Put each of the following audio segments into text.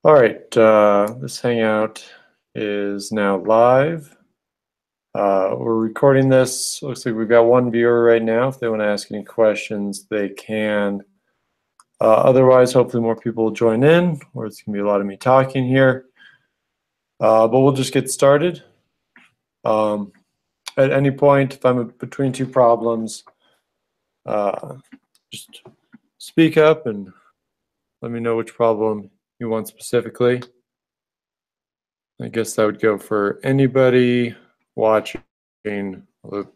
All right, this Hangout is now live. We're recording this. Looks like we've got one viewer right now. If they want to ask any questions, they can. Otherwise, hopefully more people will join in, or it's going to be a lot of me talking here. But we'll just get started. At any point, if I'm between two problems, just speak up and let me know which problem you want specifically. I guess that would go for anybody watching the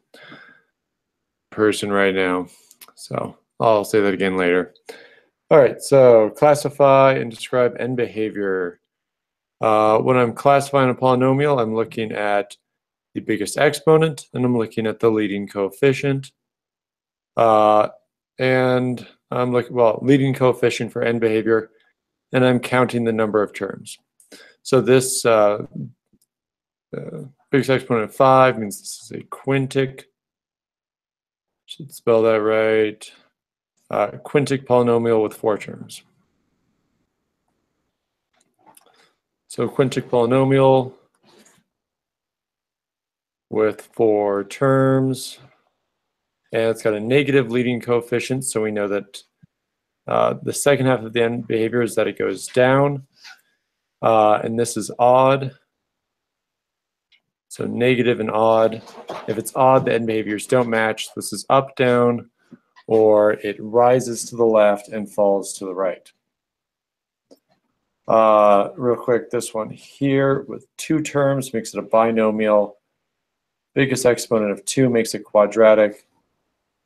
person right now. So I'll say that again later. All right, so classify and describe end behavior. When I'm classifying a polynomial, I'm looking at the biggest exponent, and I'm looking at the leading coefficient. And I'm looking, leading coefficient for end behavior, and I'm counting the number of terms. So this biggest exponent of 5 means this is a quintic. Should spell that right. Quintic polynomial with 4 terms. So quintic polynomial with 4 terms. And it's got a negative leading coefficient, so we know that the second half of the end behavior is that it goes down. And this is odd. So negative and odd. If it's odd, the end behaviors don't match. This is up, down, or it rises to the left and falls to the right. Real quick, this one here with 2 terms makes it a binomial. Biggest exponent of 2 makes it quadratic.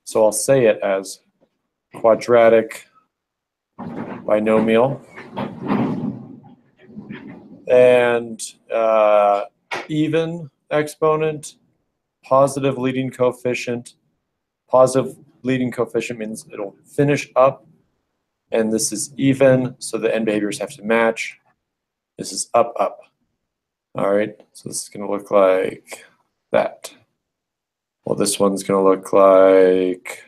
So I'll say it as quadratic binomial. And even exponent, positive leading coefficient. Positive leading coefficient means it'll finish up, and this is even, so the end behaviors have to match. This is up, up. All right, so this is going to look like that. Well, this one's going to look like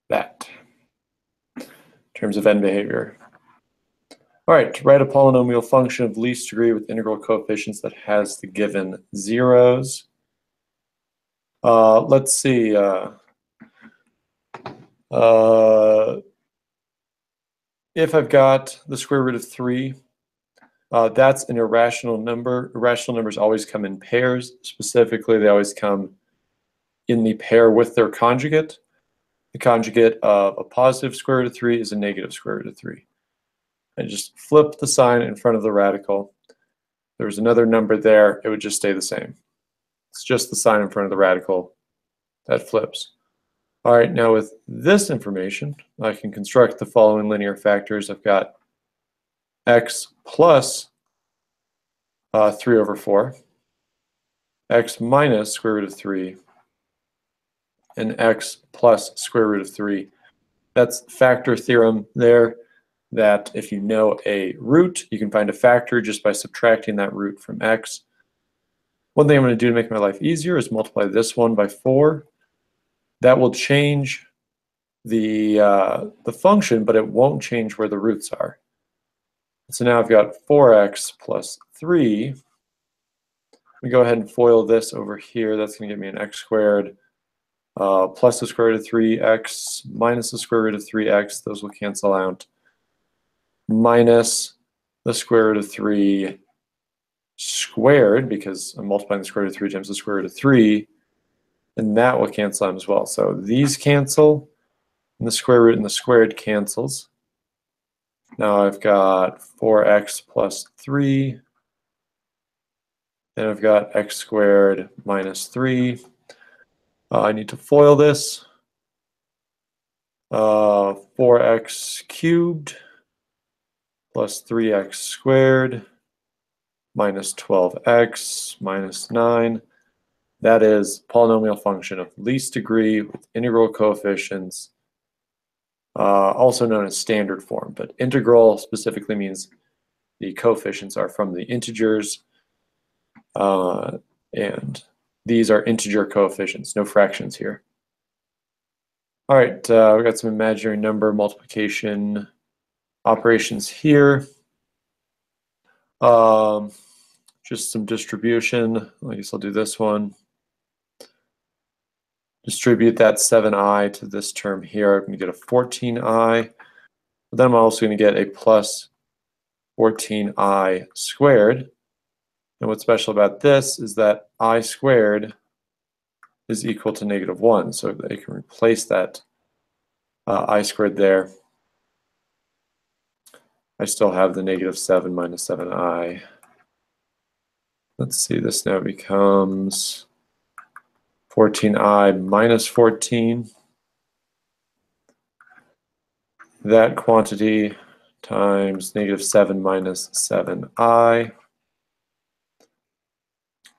that in terms of end behavior. All right, write a polynomial function of least degree with integral coefficients that has the given zeros. Let's see. If I've got the square root of 3, that's an irrational number. Irrational numbers always come in pairs. Specifically, they always come in the pair with their conjugate. The conjugate of a positive square root of 3 is a negative square root of 3. And just flip the sign in front of the radical. There's another number there, it would just stay the same. It's just the sign in front of the radical that flips. All right, now with this information, I can construct the following linear factors. I've got x plus 3 over 4, x minus square root of 3, and x plus square root of 3. That's factor theorem there, that if you know a root, you can find a factor just by subtracting that root from x. One thing I'm going to do to make my life easier is multiply this one by 4. That will change the function, but it won't change where the roots are. So now I've got 4x plus 3. We go ahead and FOIL this over here. That's going to give me an x squared plus the square root of 3x minus the square root of 3x. Those will cancel out. Minus the square root of 3 squared, because I'm multiplying the square root of 3 times the square root of 3, and that will cancel out as well. So these cancel, and the square root and the squared cancels. Now I've got 4x plus 3, and I've got x squared minus 3. I need to FOIL this. 4x cubed plus 3x squared minus 12x minus 9. That is polynomial function of least degree with integral coefficients, also known as standard form. But integral specifically means the coefficients are from the integers, and these are integer coefficients, no fractions here. All right, we've got some imaginary number multiplication operations here. Just some distribution. I guess I'll do this one. Distribute that 7i to this term here. I'm going to get a 14i. But then I'm also going to get a plus 14i squared. And what's special about this is that I squared is equal to -1. So they can replace that I squared there. I still have the -7 minus 7i. Let's see, this now becomes 14i minus 14. That quantity times -7 minus 7i.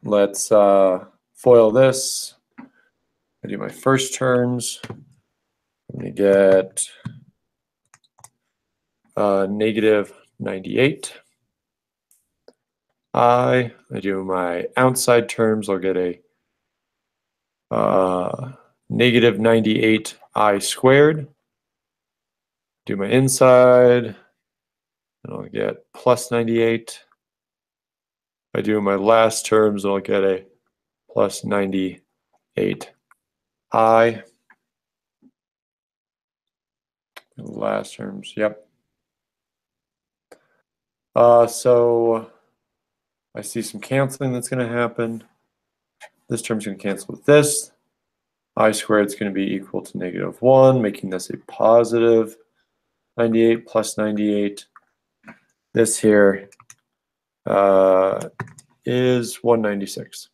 Let's FOIL this. I do my first terms. I'm going to get -98. I do my outside terms. I'll get a -98i squared. Do my inside, and I'll get plus 98. If I do my last terms, I'll get a plus 98i. Last terms, yep. So I see some canceling that's going to happen. This term's going to cancel with this. I squared is going to be equal to -1, making this a positive 98 plus 98. This here is 196.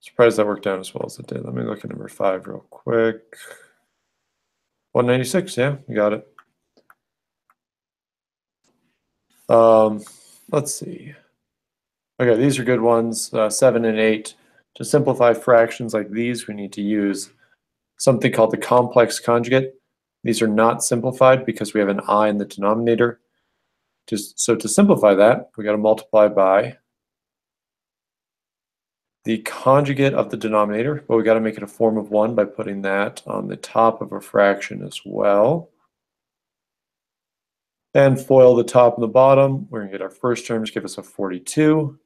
Surprised that worked out as well as it did. Let me look at number 5 real quick. 196, yeah, you got it. Let's see. Okay, these are good ones, 7 and 8. To simplify fractions like these, we need to use something called the complex conjugate. These are not simplified because we have an I in the denominator. So to simplify that, we got to multiply by the conjugate of the denominator, but we got to make it a form of 1 by putting that on the top of a fraction as well. And FOIL the top and the bottom. We're going to get our first terms give us a 42.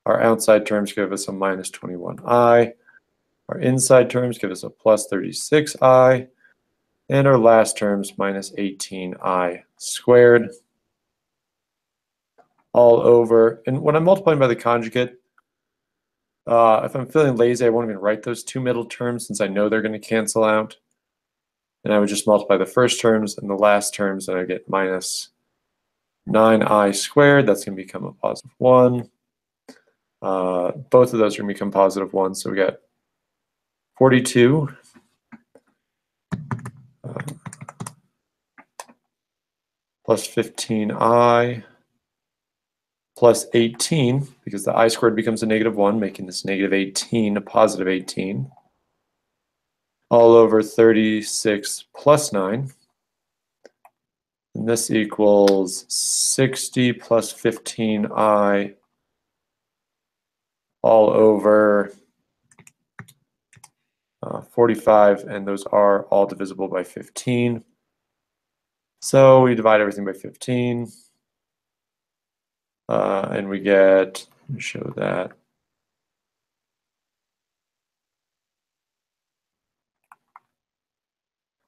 Our outside terms give us a minus 21i. Our inside terms give us a plus 36i. And our last terms minus 18i squared. All over. And when I'm multiplying by the conjugate, if I'm feeling lazy, I won't even write those two middle terms since I know they're going to cancel out. And I would just multiply the first terms and the last terms, and I get minus 9i squared. That's going to become a positive 1. Both of those are going to become positive 1. So we got 42 plus 15i plus 18, because the I squared becomes a -1, making this -18 a positive 18. All over 36 plus 9. And this equals 60 plus 15i all over 45, and those are all divisible by 15. So we divide everything by 15, and we get, let me show that.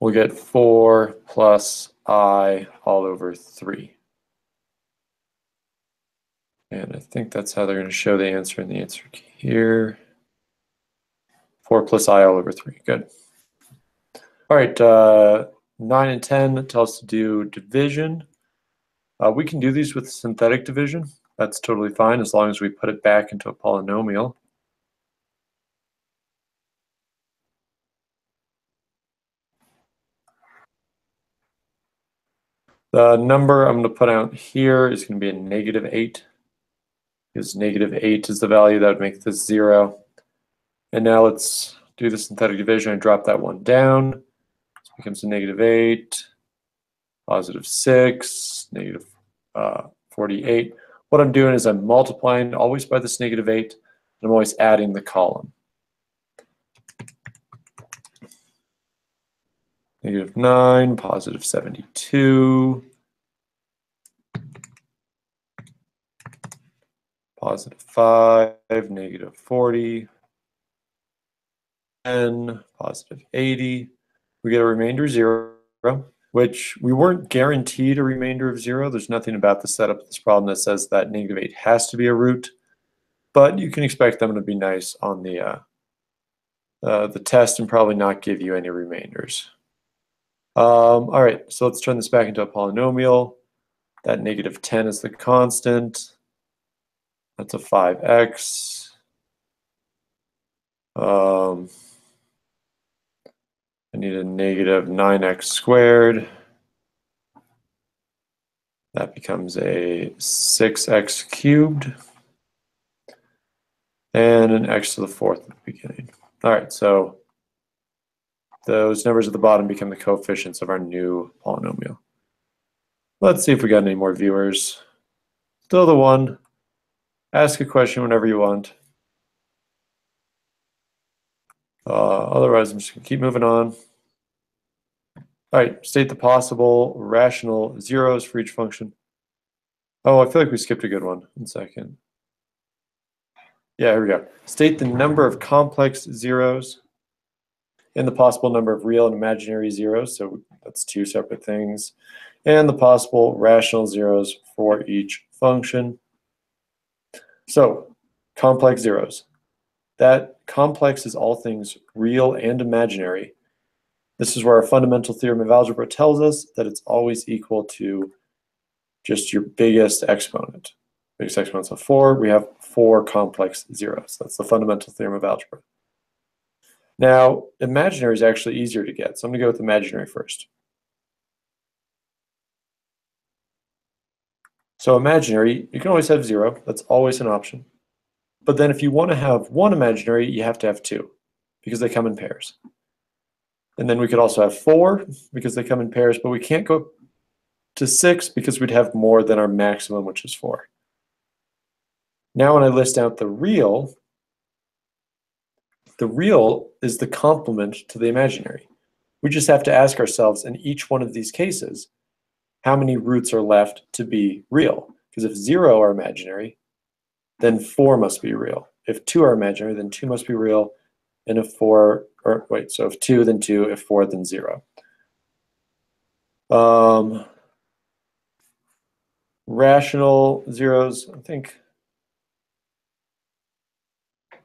We'll get 4 plus I all over 3. And I think that's how they're going to show the answer in the answer key here. 4 plus I all over 3. Good. All right, 9 and 10 tell us to do division. We can do these with synthetic division. That's totally fine as long as we put it back into a polynomial. The number I'm going to put out here is going to be a -8, because -8 is the value that would make this 0. And now let's do the synthetic division and drop that one down. This becomes a -8, positive 6, negative 48. What I'm doing is I'm multiplying always by this -8, and I'm always adding the column. -9, positive 72, positive 5, negative 40, 10, positive 80. We get a remainder 0, which we weren't guaranteed a remainder of 0. There's nothing about the setup of this problem that says that -8 has to be a root, but you can expect them to be nice on the test and probably not give you any remainders. All right, so let's turn this back into a polynomial. That -10 is the constant. That's a 5x. I need a -9x squared. That becomes a 6x cubed. And an x to the 4th at the beginning. All right, so those numbers at the bottom become the coefficients of our new polynomial. Let's see if we got any more viewers. Still the one. Ask a question whenever you want. Otherwise, I'm just going to keep moving on. All right, state the possible rational zeros for each function. Oh, I feel like we skipped a good one. 1 second. Yeah, here we go. State the number of complex zeros and the possible number of real and imaginary zeros. So that's 2 separate things. And the possible rational zeros for each function. So, complex zeros. That complex is all things real and imaginary. This is where our fundamental theorem of algebra tells us that it's always equal to just your biggest exponent. Biggest exponent's of 4. We have 4 complex zeros. That's the fundamental theorem of algebra. Now, imaginary is actually easier to get, so I'm going to go with imaginary first. So imaginary, you can always have 0. That's always an option. But then if you want to have 1 imaginary, you have to have 2 because they come in pairs. And then we could also have 4 because they come in pairs, but we can't go to 6 because we'd have more than our maximum, which is 4. Now when I list out the real is the complement to the imaginary. We just have to ask ourselves in each one of these cases, how many roots are left to be real? Because if 0 are imaginary, then 4 must be real. If 2 are imaginary, then 2 must be real. And if 4, or wait, so if 2, then 2, if 4, then 0. Rational zeros, I think.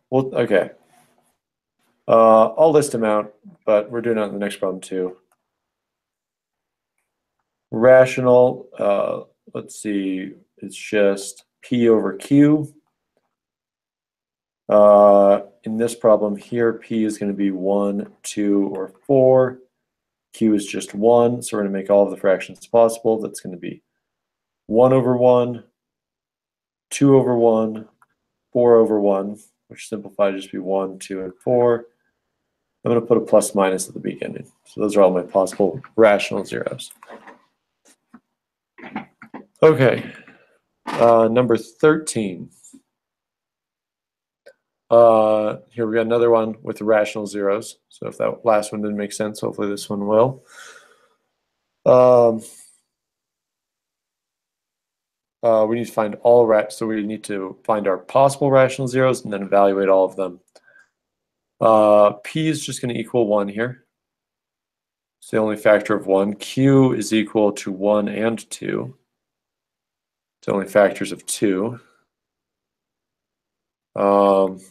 Well, okay. I'll list them out, but we're doing it on the next problem too. Rational, let's see, it's just P over Q. In this problem here, P is going to be 1, 2, or 4. Q is just 1, so we're going to make all of the fractions possible. That's going to be 1 over 1, 2 over 1, 4 over 1, which simplified to just be 1, 2, and 4. I'm going to put a plus minus at the beginning. So those are all my possible rational zeros. Okay, number 13. Here we got another one with rational zeros. So if that last one didn't make sense, hopefully this one will. We need to find so we need to find our possible rational zeros and then evaluate all of them. P is just going to equal 1 here. It's the only factor of 1. Q is equal to 1 and 2. It's only factors of 2. I don't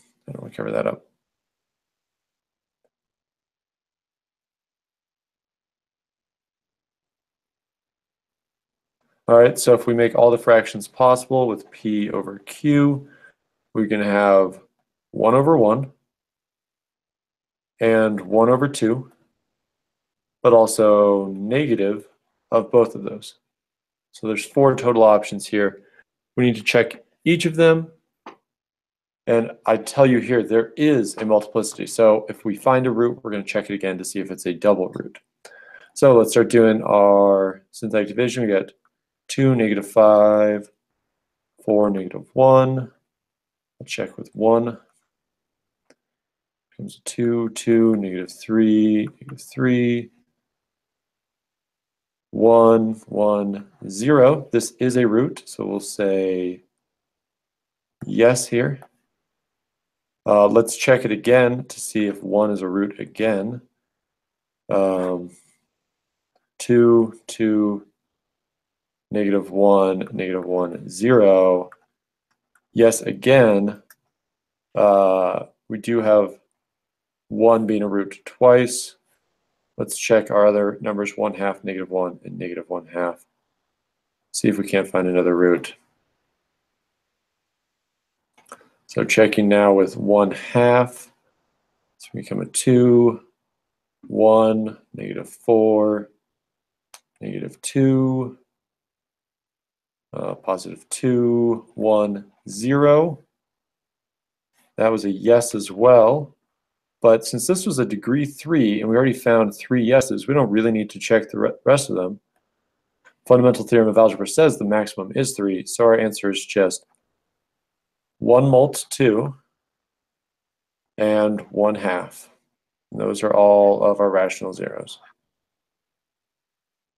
want to cover that up. All right, so if we make all the fractions possible with P over Q, we're going to have 1 over 1 and 1 over 2, but also negative of both of those. So there's 4 total options here. We need to check each of them. And I tell you here, there is a multiplicity. So if we find a root, we're going to check it again to see if it's a double root. So let's start doing our synthetic division. We got 2, -5, 4, -1. I'll check with 1. Comes 2, 2, -3, -3. 1, 1, 0. This is a root, so we'll say yes here. Let's check it again to see if 1 is a root again. 2, 2, -1, -1, 0. Yes, again. We do have 1 being a root twice. Let's check our other numbers, 1/2, -1, and -1/2. See if we can't find another root. So checking now with 1/2. It's going to become a 2, 1, -4, -2, +2, 1, 0. That was a yes as well. But since this was a degree 3 and we already found 3 yeses, we don't really need to check the rest of them. Fundamental theorem of algebra says the maximum is 3, so our answer is just 1 molt 2 and 1/2. And those are all of our rational zeros.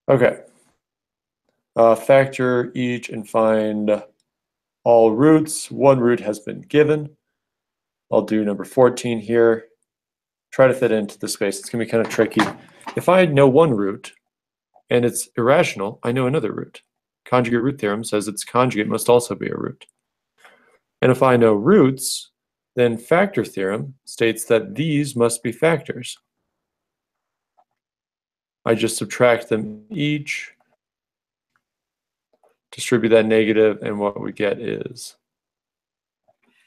Okay. Factor each and find all roots. One root has been given. I'll do number 14 here. Try to fit into the space. It's going to be kind of tricky. If I know one root and it's irrational, I know another root. Conjugate root theorem says its conjugate must also be a root. And if I know roots, then factor theorem states that these must be factors. I just subtract them each, distribute that negative, and what we get is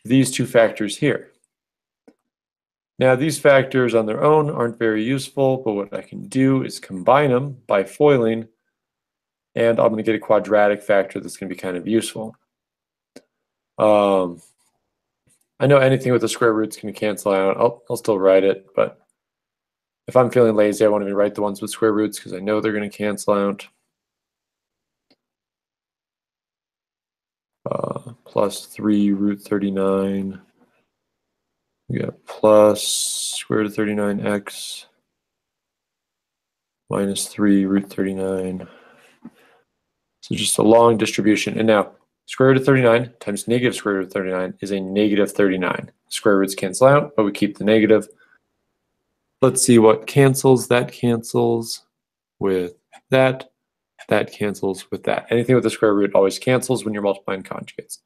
these two factors here. Now, these factors on their own aren't very useful, but what I can do is combine them by foiling, and I'm going to get a quadratic factor that's going to be kind of useful. I know anything with the square root's going to cancel out. I'll still write it, but if I'm feeling lazy, I won't even write the ones with square roots because I know they're going to cancel out. Plus 3 root 39. We got plus square root of 39x minus 3 root 39. So just a long distribution. And now square root of 39 times negative square root of 39 is a negative 39. Square roots cancel out, but we keep the negative. Let's see what cancels. That cancels with that. That cancels with that. Anything with a square root always cancels when you're multiplying conjugates.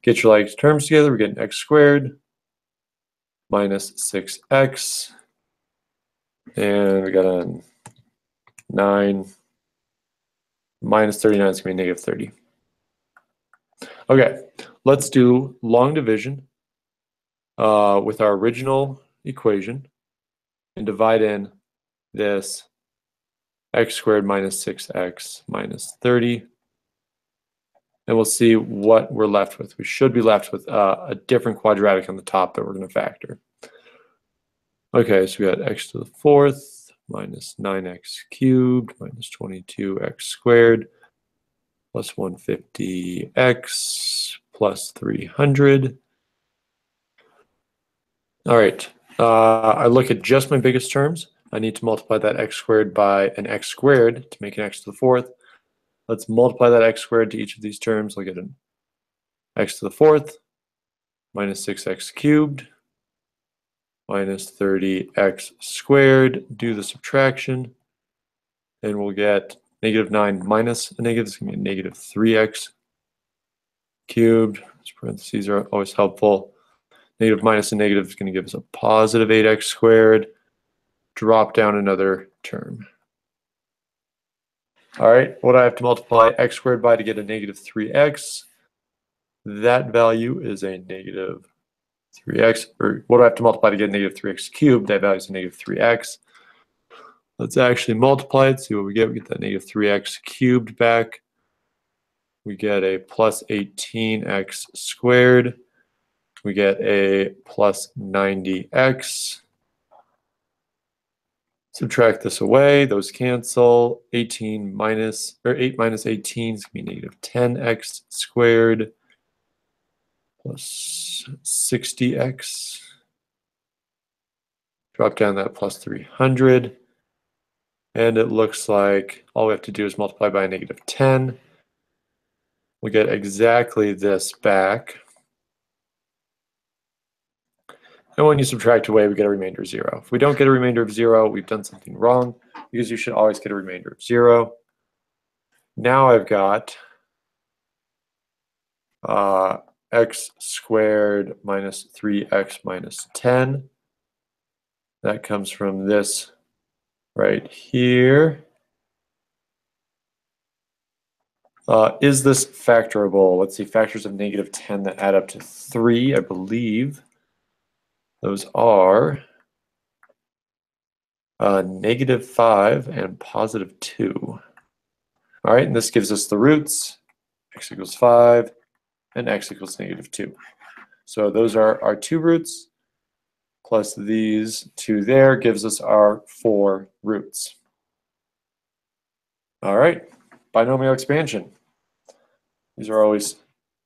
Get your like terms together. We're getting x squared minus 6x. And we got a 9 minus 39 is going to be negative 30. Okay, let's do long division with our original equation and divide in this x squared minus 6x minus 30. And we'll see what we're left with. We should be left with a different quadratic on the top that we're going to factor. Okay, so we got x to the 4th minus 9x cubed minus 22x squared plus 150x plus 300. All right, I look at just my biggest terms. I need to multiply that x squared by an x squared to make an x to the 4th. Let's multiply that x squared to each of these terms. I'll get an x to the 4th minus 6x cubed minus 30x squared. Do the subtraction, and we'll get negative 9 minus a negative. It's going to be a negative 3x cubed. These parentheses are always helpful. Negative minus a negative is going to give us a positive 8x squared. Drop down another term. All right, what do I have to multiply x squared by to get a negative 3x? That value is a negative 3x, or what do I have to multiply to get a negative 3x cubed? That value is a negative 3x. Let's actually multiply it, see what we get. We get that negative 3x cubed back. We get a plus 18x squared. We get a plus 90x. Subtract this away, those cancel. 18 minus, or 8 minus 18 is going to be negative 10x squared plus 60x. Drop down that plus 300. And it looks like all we have to do is multiply by a negative 10. We get exactly this back. And when you subtract away, we get a remainder of 0. If we don't get a remainder of 0, we've done something wrong, because you should always get a remainder of 0. Now I've got x squared minus 3x minus 10. That comes from this right here. Is this factorable? Let's see, factors of negative 10 that add up to 3, I believe. Those are negative 5 and positive 2. All right, and this gives us the roots, x equals 5 and x equals negative 2. So those are our 2 roots, plus these 2 there gives us our 4 roots. All right, binomial expansion. These are always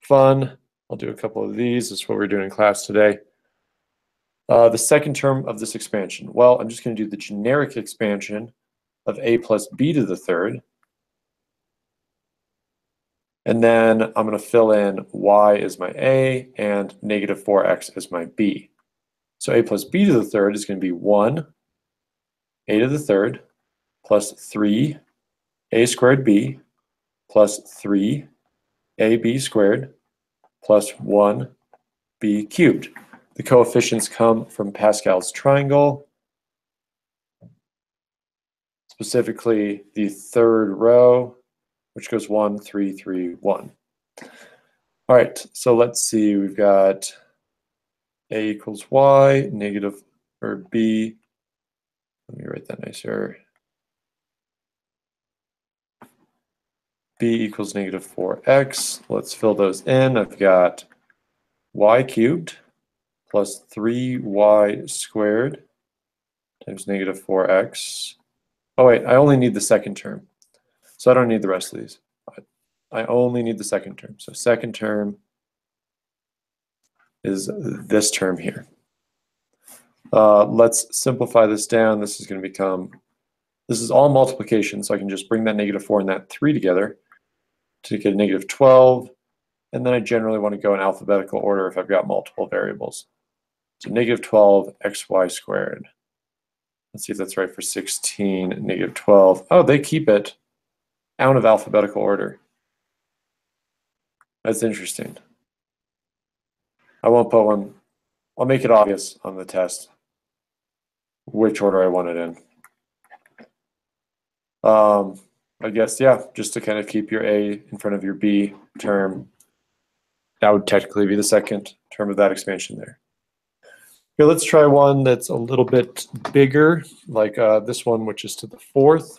fun. I'll do a couple of these. This is what we're doing in class today. The second term of this expansion. Well, I'm just going to do the generic expansion of a plus b to the third. And then I'm going to fill in y is my a and negative 4x is my b. So a plus b to the third is going to be 1 a to the third plus 3 a squared b plus 3 ab squared plus 1 b cubed. The coefficients come from Pascal's triangle, specifically the third row, which goes 1, 3, 3, 1. All right, so let's see, we've got a equals y, negative, or b, let me write that nicer. B equals negative 4x. Let's fill those in. I've got y cubed plus 3y squared times negative 4x. Oh wait, I only need the second term. So I don't need the rest of these. I only need the second term. So second term is this term here. Let's simplify this down. This is going to become, this is all multiplication, so I can just bring that negative 4 and that 3 together to get a negative 12. And then I generally want to go in alphabetical order if I've got multiple variables. So negative 12 xy squared. Let's see if that's right for 16, negative 12. Oh, they keep it out of alphabetical order. That's interesting. I won't put one, I'll make it obvious on the test which order I want it in. I guess, yeah, just to kind of keep your A in front of your B term. That would technically be the second term of that expansion there. Okay, let's try one that's a little bit bigger, like this one, which is to the fourth.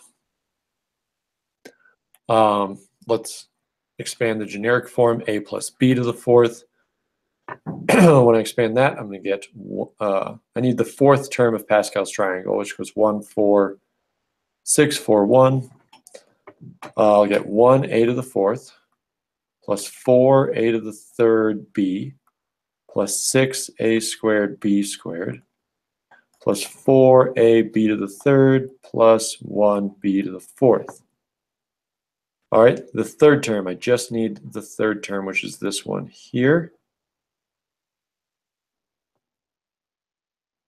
Let's expand the generic form, a plus b to the fourth. When I expand that, I'm going to get, I need the fourth term of Pascal's triangle, which goes 1, 4, 6, 4, 1. I'll get 1a to the fourth plus 4a to the third b plus 6a squared b squared plus 4ab to the third plus 1b to the fourth. All right, the third term, I just need the third term, which is this one here.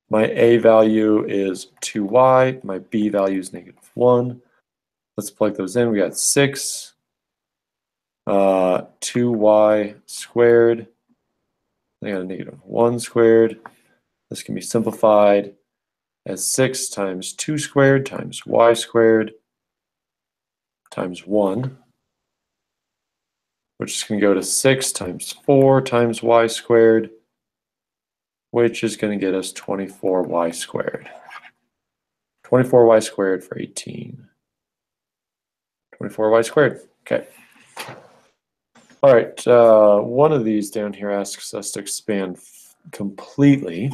My a value is 2y, my b value is negative 1. Let's plug those in. We got 6, 2y squared. I got a negative 1 squared. This can be simplified as 6 times 2 squared times y squared times 1, which is going to go to 6 times 4 times y squared, which is going to get us 24y squared. 24y squared for 18. 24y squared. Okay. All right. One of these down here asks us to expand completely.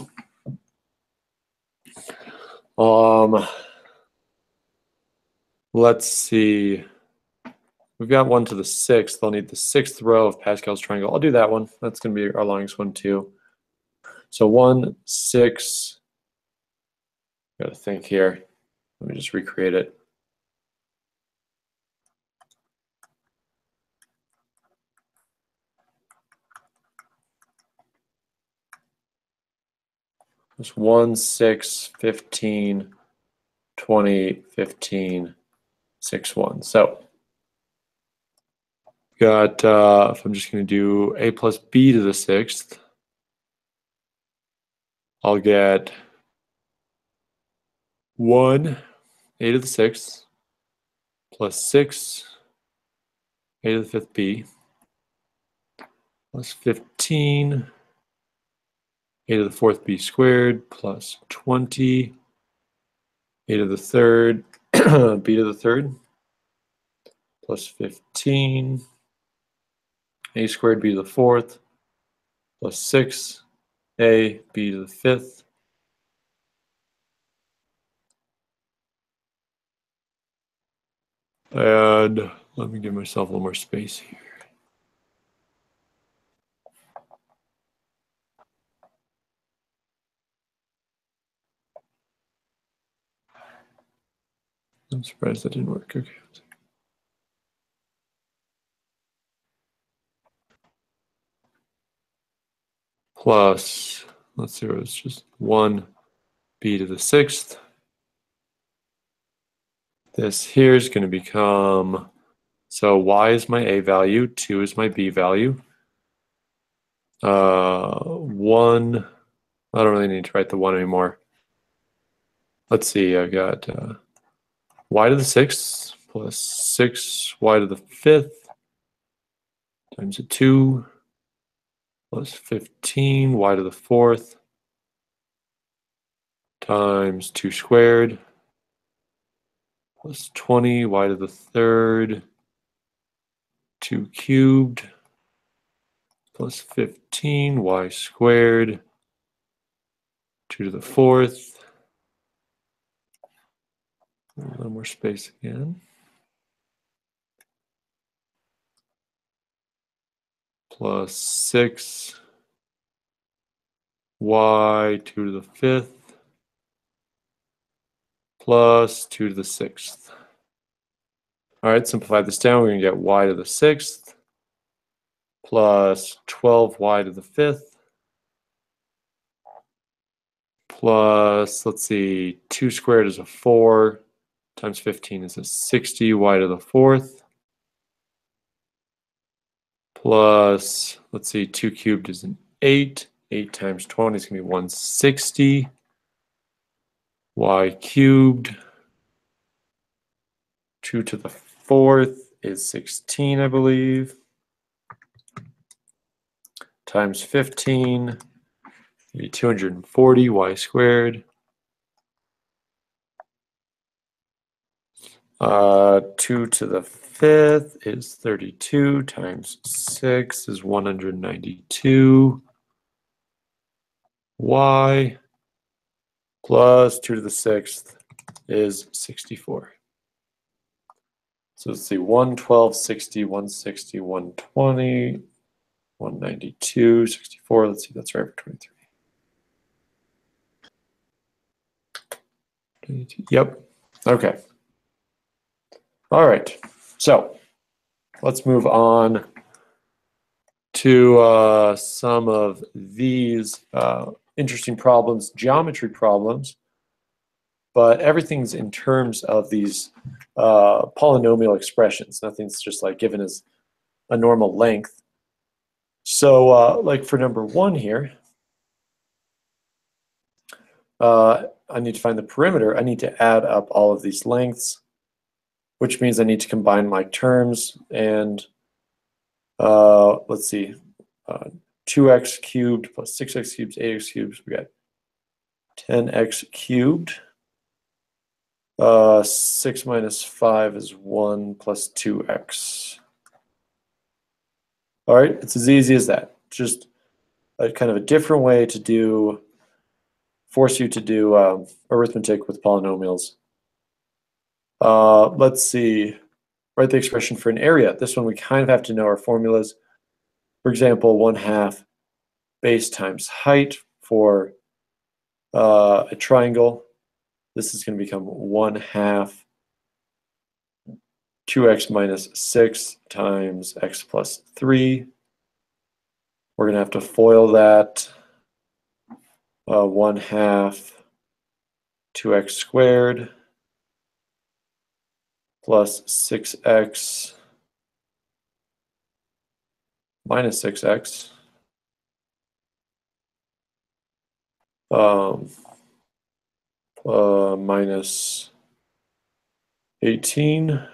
Let's see. We've got 1 to the 6th. I'll need the 6th row of Pascal's triangle. I'll do that one. That's going to be our longest one too. So 1, 6. Got to think here. Let me just recreate it. It's 1, 6, 15, 20, 15, 6, 1. So got, if I'm just going to do a plus b to the 6th, I'll get 1, a to the 6th, plus 6, a to the 5th b, plus 15, a to the 4th b squared, plus 20, a to the 3rd, b to the 3rd, plus 15, a squared b to the 4th, plus 6, a b to the 5th, and let me give myself a little more space here. I'm surprised that didn't work. Okay. Plus, let's see, it's just 1 b to the 6th. This here is going to become, so y is my a value, 2 is my b value. 1, I don't really need to write the 1 anymore. Let's see, I've got y to the 6th plus 6 y to the 5th times a 2 plus 15 y to the 4th times 2 squared plus 20 y to the 3rd 2 cubed plus 15 y squared 2 to the 4th. A little more space again. Plus 6 y 2 to the 5th plus 2 to the 6th. All right, simplify this down. We're going to get y to the 6th plus 12y to the 5th plus, let's see, 2 squared is a 4 times 15 is a 60, y to the 4th plus, let's see, 2 cubed is an 8. 8 times 20 is going to be 160. Y cubed. 2 to the 4th is 16, I believe. Times 15, 240 y squared. 2 to the 5th is 32 times 6 is 192 y plus 2 to the 6th is 64. So let's see, 112, 60, 160, 120, 192, 64. Let's see, that's right for 23. 22. Yep. Okay. All right. So let's move on to some of these interesting problems, geometry problems, but everything's in terms of these polynomial expressions. Nothing's just like given as a normal length. So like for number 1 here, I need to find the perimeter. I need to add up all of these lengths, which means I need to combine my terms. And let's see, 2x cubed plus 6x cubed, 8x cubed. We got 10x cubed. 6 minus 5 is 1 plus 2x. All right, it's as easy as that. Just a kind of a different way to force you to do arithmetic with polynomials. Let's see, write the expression for an area. This one we kind of have to know our formulas. For example, 1/2 base times height for a triangle. This is going to become 1/2 2x minus 6 times x plus 3. We're going to have to FOIL that. 1/2 2x squared plus 6x minus 6x minus 18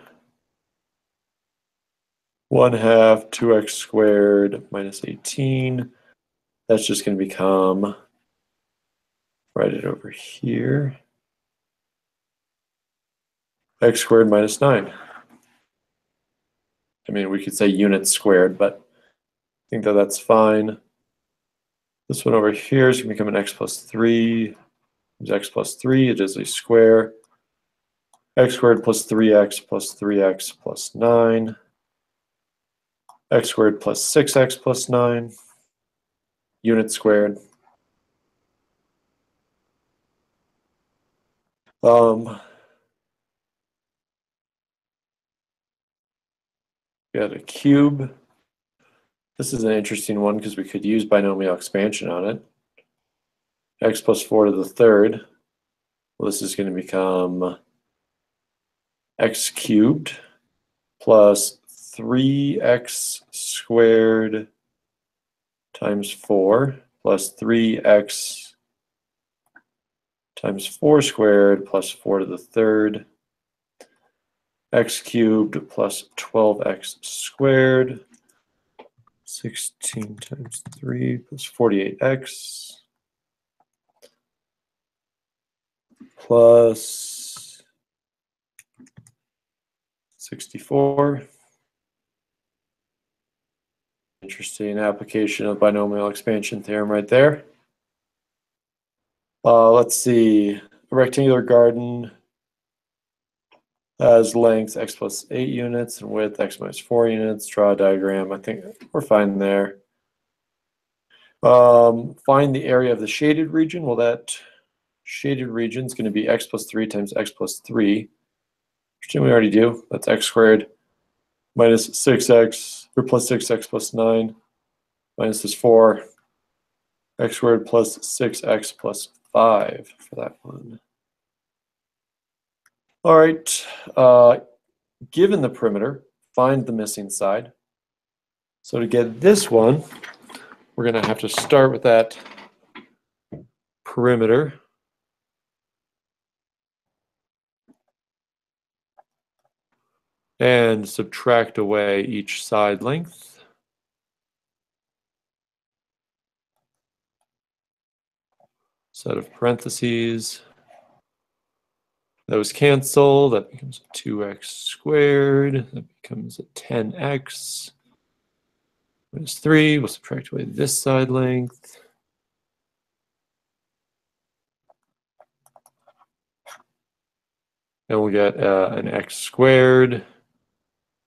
1/2 2x squared minus 18. That's just going to become, write it over here, x squared minus 9. I mean, we could say units squared, but I think that that's fine. This one over here is going to become an x plus 3. It's x plus 3. It is a square. X squared plus 3x plus 3x plus 9. X squared plus 6x plus 9. Units squared. We got a cube. This is an interesting one because we could use binomial expansion on it. X plus 4 to the third. Well, this is going to become x cubed plus 3x squared times 4 plus 3x times 4 squared plus 4 to the third. X cubed plus 12x squared. 16 times 3 plus 48x plus 64. Interesting application of binomial expansion theorem right there. Let's see, a rectangular garden has length x plus 8 units and width x minus 4 units. Draw a diagram. I think we're fine there. Find the area of the shaded region. Well, that shaded region is going to be x plus 3 times x plus 3. Which we already do. That's x squared minus 6x, or plus 6x plus 9 minus this 4. X squared plus 6x plus 5 for that one. All right, given the perimeter, find the missing side. So to get this one, we're going to have to start with that perimeter. And subtract away each side length. Set of parentheses. Those cancel. That becomes 2x squared. That becomes a 10x minus 3. We'll subtract away this side length. And we'll get an x squared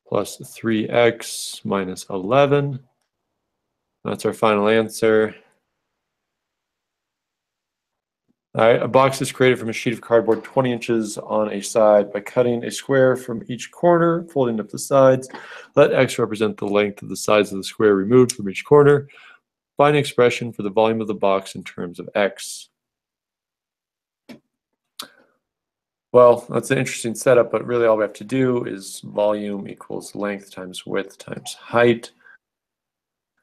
plus 3x minus 11. That's our final answer. All right, a box is created from a sheet of cardboard 20 inches on a side by cutting a square from each corner, folding up the sides. Let x represent the length of the sides of the square removed from each corner. Find an expression for the volume of the box in terms of x. Well, that's an interesting setup, but really all we have to do is volume equals length times width times height.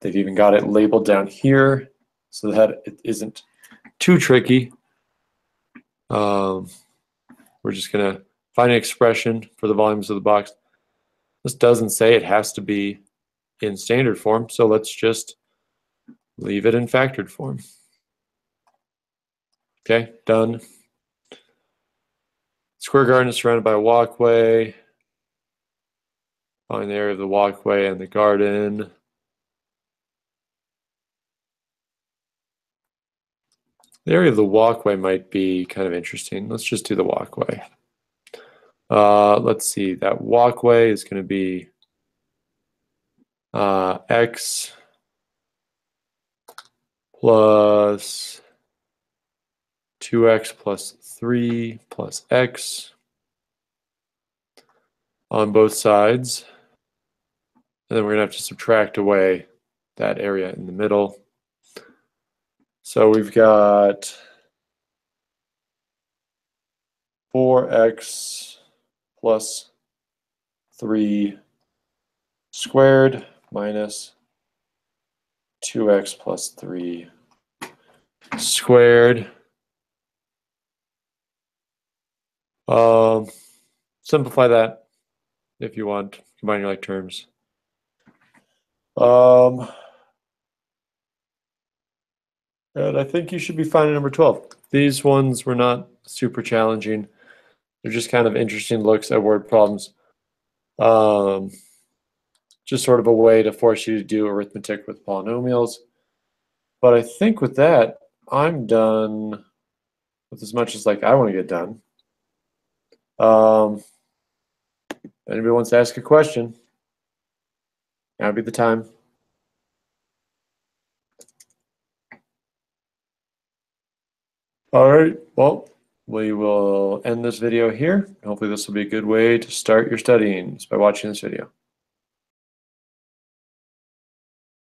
They've even got it labeled down here so that it isn't too tricky. We're just going to find an expression for the volumes of the box. This doesn't say it has to be in standard form, so let's just leave it in factored form. Okay, done. Square garden is surrounded by a walkway. Find the area of the walkway and the garden. The area of the walkway might be kind of interesting. Let's just do the walkway. Let's see, that walkway is going to be x plus 2x plus 3 plus x on both sides. And then we're going to have to subtract away that area in the middle. So we've got 4x plus 3 squared minus 2x plus 3 squared. Simplify that if you want, combine your like terms. And I think you should be fine at number 12. These ones were not super challenging. They're just kind of interesting looks at word problems. Just sort of a way to force you to do arithmetic with polynomials. But I think with that, I'm done with as much as like I want to get done. If anybody wants to ask a question, now would be the time. All right, well, we will end this video here. Hopefully this will be a good way to start your studying by watching this video.